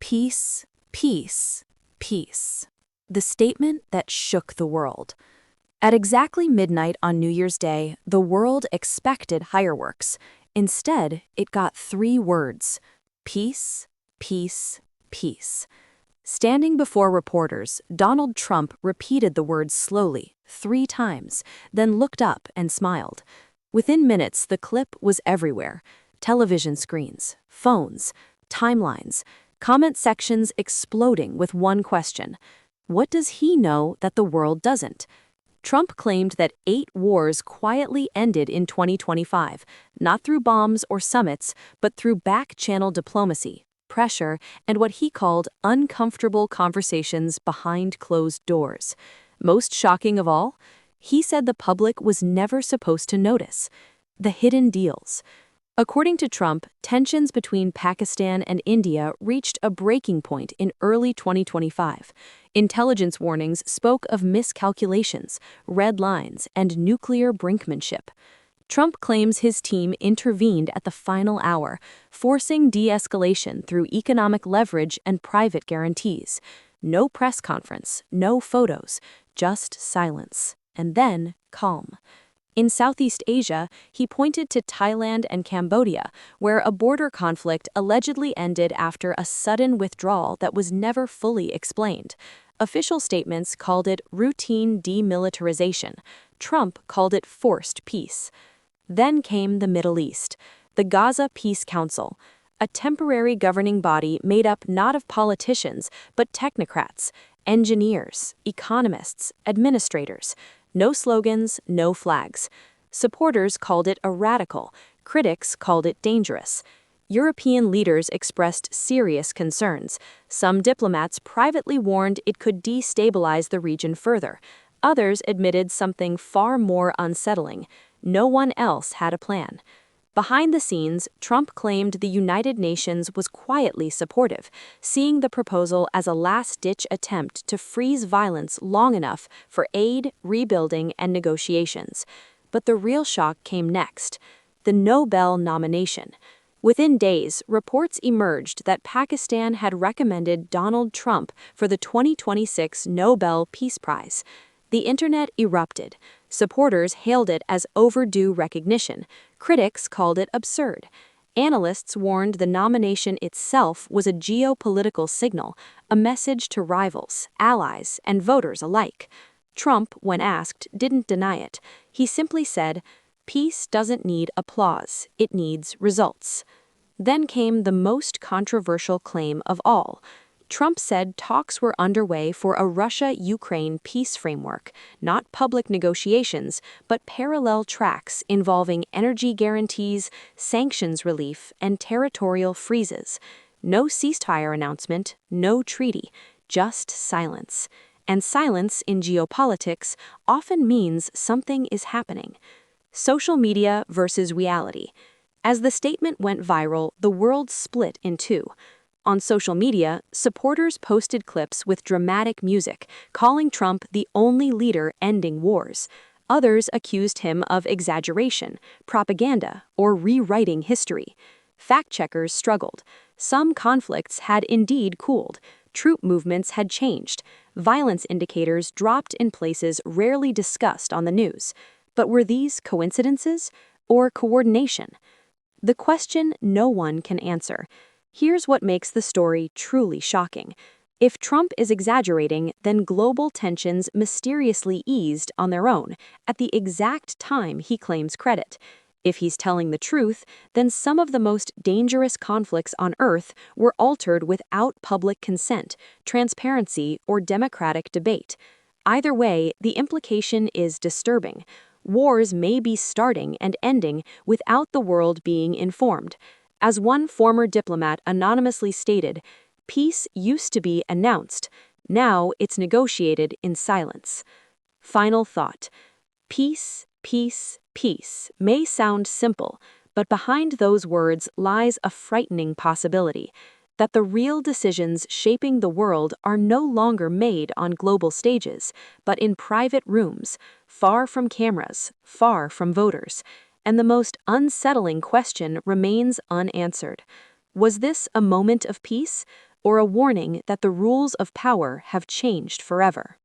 Peace, peace, peace. The statement that shook the world. At exactly midnight on New Year's Day, the world expected fireworks. Instead, it got 3 words: peace, peace, peace. Standing before reporters, Donald Trump repeated the words slowly, 3 times, then looked up and smiled. Within minutes, the clip was everywhere: television screens, phones, timelines, comment sections exploding with one question: what does he know that the world doesn't? Trump claimed that 8 wars quietly ended in 2025, not through bombs or summits, but through back-channel diplomacy, pressure, and what he called uncomfortable conversations behind closed doors. Most shocking of all, he said the public was never supposed to notice: the hidden deals. According to Trump, tensions between Pakistan and India reached a breaking point in early 2025. Intelligence warnings spoke of miscalculations, red lines, and nuclear brinkmanship. Trump claims his team intervened at the final hour, forcing de-escalation through economic leverage and private guarantees. No press conference, no photos, just silence, and then calm. In Southeast Asia, he pointed to Thailand and Cambodia, where a border conflict allegedly ended after a sudden withdrawal that was never fully explained. Official statements called it routine demilitarization. Trump called it forced peace. Then came the Middle East, the Gaza Peace Council, a temporary governing body made up not of politicians, but technocrats, engineers, economists, administrators. No slogans, no flags. Supporters called it a radical, critics called it dangerous. European leaders expressed serious concerns. Some diplomats privately warned it could destabilize the region further. Others admitted something far more unsettling: no one else had a plan. Behind the scenes, Trump claimed the United Nations was quietly supportive, seeing the proposal as a last-ditch attempt to freeze violence long enough for aid, rebuilding, and negotiations. But the real shock came next: the Nobel nomination. Within days, reports emerged that Pakistan had recommended Donald Trump for the 2026 Nobel Peace Prize. The internet erupted. Supporters hailed it as overdue recognition. Critics called it absurd. Analysts warned the nomination itself was a geopolitical signal, a message to rivals, allies, and voters alike. Trump, when asked, didn't deny it. He simply said, "Peace doesn't need applause, it needs results." Then came the most controversial claim of all. Trump said talks were underway for a Russia-Ukraine peace framework, not public negotiations, but parallel tracks involving energy guarantees, sanctions relief, and territorial freezes. No ceasefire announcement, no treaty, just silence. And silence in geopolitics often means something is happening. Social media versus reality. As the statement went viral, the world split in two. On social media, supporters posted clips with dramatic music, calling Trump the only leader ending wars. Others accused him of exaggeration, propaganda, or rewriting history. Fact-checkers struggled. Some conflicts had indeed cooled. Troop movements had changed. Violence indicators dropped in places rarely discussed on the news. But were these coincidences or coordination? The question no one can answer. Here's what makes the story truly shocking. If Trump is exaggerating, then global tensions mysteriously eased on their own at the exact time he claims credit. If he's telling the truth, then some of the most dangerous conflicts on Earth were altered without public consent, transparency, or democratic debate. Either way, the implication is disturbing. Wars may be starting and ending without the world being informed. As one former diplomat anonymously stated, peace used to be announced. Now it's negotiated in silence. Final thought. Peace, peace, peace may sound simple, but behind those words lies a frightening possibility: that the real decisions shaping the world are no longer made on global stages, but in private rooms, far from cameras, far from voters. And the most unsettling question remains unanswered. Was this a moment of peace, or a warning that the rules of power have changed forever.